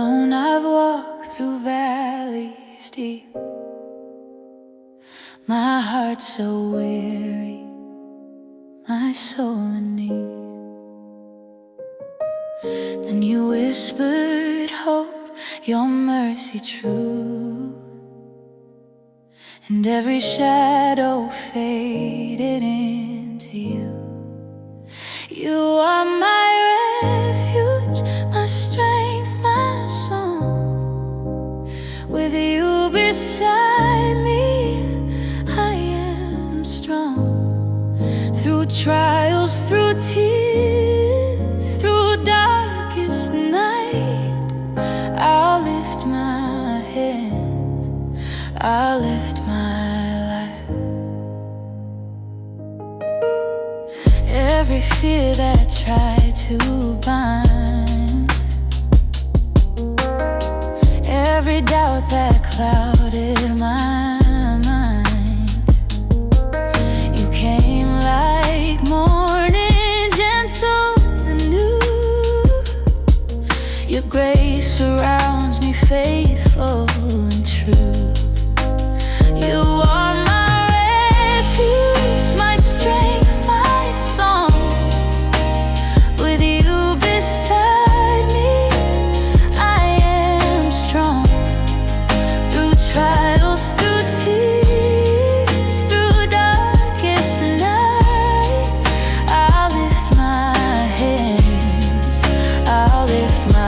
alone I've walked through valleys deep, my heart so weary, my soul in need. Then you whispered hope, your mercy true, and every shadow faded into you. You are my refuge, my strength, my song. With you beside me, I am strong. Through trials, through tears, through darkest night, I'll lift my head, I'll lift my light. Every fear that I tried to bind, every doubt that clouded my mind, you came like morning, gentle and new. Your grace surrounds me, faithful and true. You are my refuge, my strength, my song. With you beside me, I am strong. Through trials, through tears, through darkest night, I'll lift my hands, I'll lift my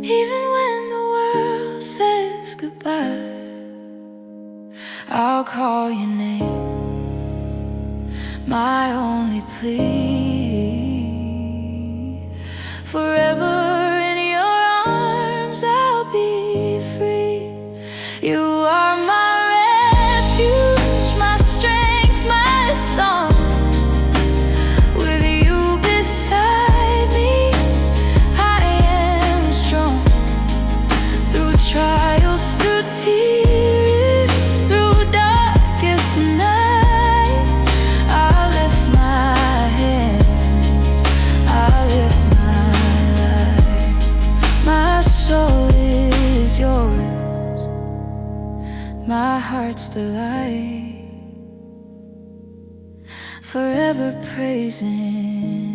even when the world says goodbye, I'll call your name, my only plea. Forever in your arms I'll be free. You are my refuge, my strength, my song. With you beside me, I am strong. Through trials, through tears, through darkest night, I'll lift my hands, I'll lift my light. My soul is yours, my heart's delight, forever praising